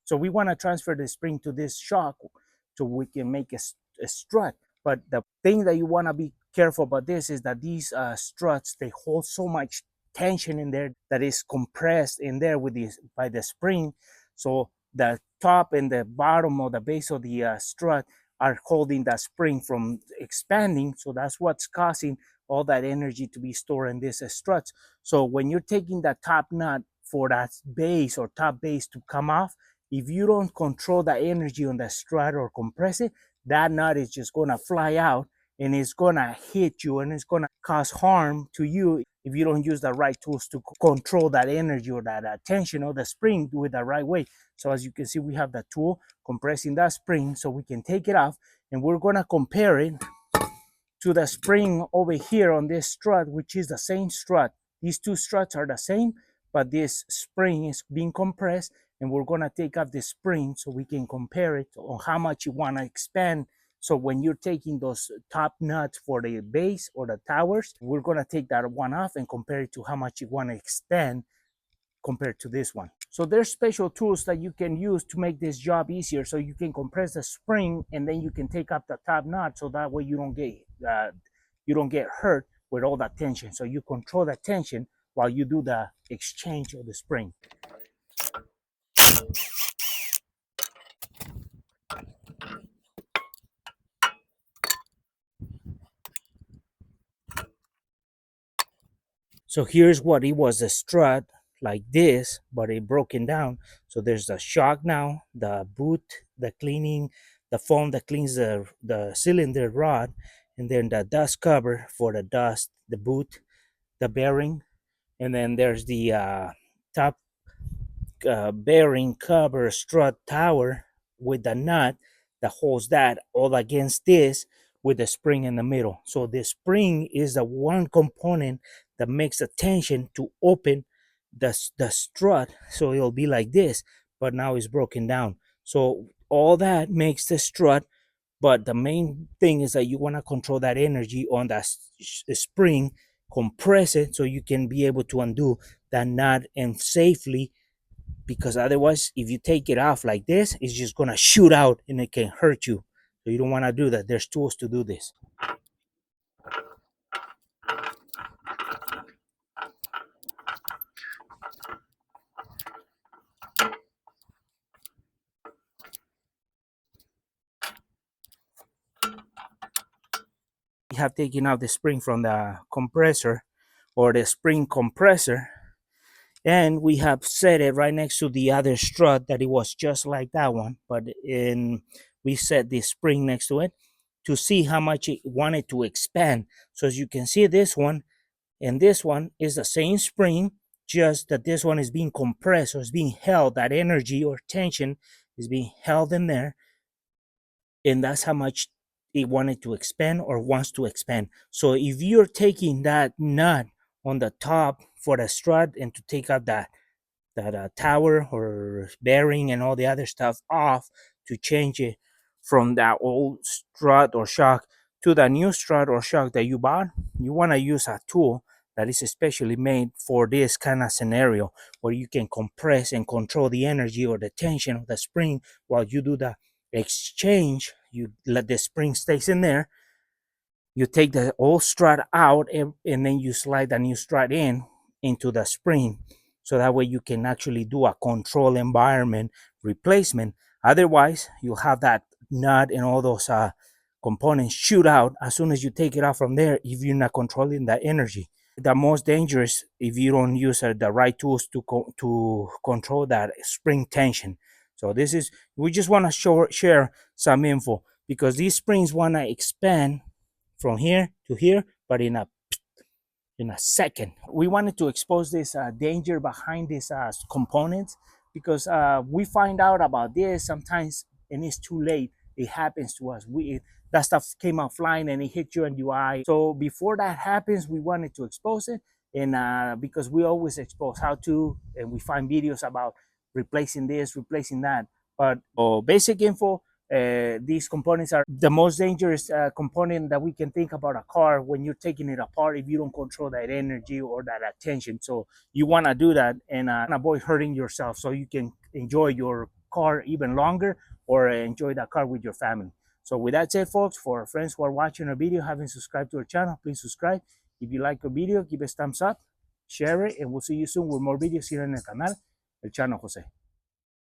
So we want to transfer the spring to this shock so we can make a strut. But the thing that you want to be careful about this is that these struts, they hold so much tension in there that is compressed in there with this by the spring. So the top and the bottom of the base of the strut are holding that spring from expanding. So that's what's causing all that energy to be stored in these struts. So when you're taking that top nut for that base or top base to come off, if you don't control the energy on the strut or compress it, that nut is just gonna fly out and it's gonna hit you and it's gonna cause harm to you if you don't use the right tools to control that energy or that tension of the spring with the right way. So as you can see, we have the tool compressing that spring so we can take it off, and we're gonna compare it to the spring over here on this strut, which is the same strut. These two struts are the same, but this spring is being compressed, and we're gonna take off the spring so we can compare it on how much you wanna expand. So when you're taking those top nuts for the base or the towers, we're gonna take that one off and compare it to how much you wanna expand compared to this one. So there's special tools that you can use to make this job easier. So you can compress the spring and then you can take up the top nut, so that way you don't get hurt with all that tension. So you control the tension while you do the exchange of the spring. So here's what it was, a strut like this, but it broken down. So there's the shock now, the boot, the cleaning, the foam that cleans the cylinder rod, and then the dust cover for the dust, the boot, the bearing, and then there's the top bearing cover strut tower with the nut that holds that all against this with the spring in the middle. So the spring is the one component that makes the tension to open the strut, so it'll be like this, but now it's broken down. So all that makes the strut, but the main thing is that you want to control that energy on that spring, compress it so you can be able to undo that nut and safely, because otherwise if you take it off like this, it's just gonna shoot out and it can hurt you. So you don't want to do that. There's tools to do this. We have taken out the spring from the compressor or the spring compressor, and we have set it right next to the other strut that it was just like that one, but in we set the spring next to it to see how much it wanted to expand. So as you can see, this one and this one is the same spring, just that this one is being compressed or is being held. That energy or tension is being held in there, and that's how much it wanted to expand or wants to expand. So if you're taking that nut on the top for the strut and to take out that tower or bearing and all the other stuff off to change it from that old strut or shock to the new strut or shock that you bought, you want to use a tool that is especially made for this kind of scenario, where you can compress and control the energy or the tension of the spring while you do the exchange. You let the spring stays in there, you take the old strut out, and then you slide the new strut into the spring, so that way you can actually do a control environment replacement. Otherwise you'll have that nut and all those components shoot out as soon as you take it out from there if you're not controlling the energy. The most dangerous if you don't use the right tools to control that spring tension. So this is, we just want to share some info, because these springs want to expand from here to here, but in a second. We wanted to expose this danger behind these components, because we find out about this sometimes and it's too late. It happens to us. That stuff came out flying and it hit you in your eye. So before that happens, we wanted to expose it, and because we always expose how to, and we find videos about replacing this, replacing that. But basic info, these components are the most dangerous component that we can think about a car when you're taking it apart if you don't control that energy or that attention. So you want to do that and avoid hurting yourself so you can enjoy your car even longer, or enjoy that car with your family. So with that said, folks, for our friends who are watching our video, haven't subscribed to our channel, please subscribe. If you like the video, give us thumbs up, share it, and we'll see you soon with more videos here on el canal, El Chano Jose.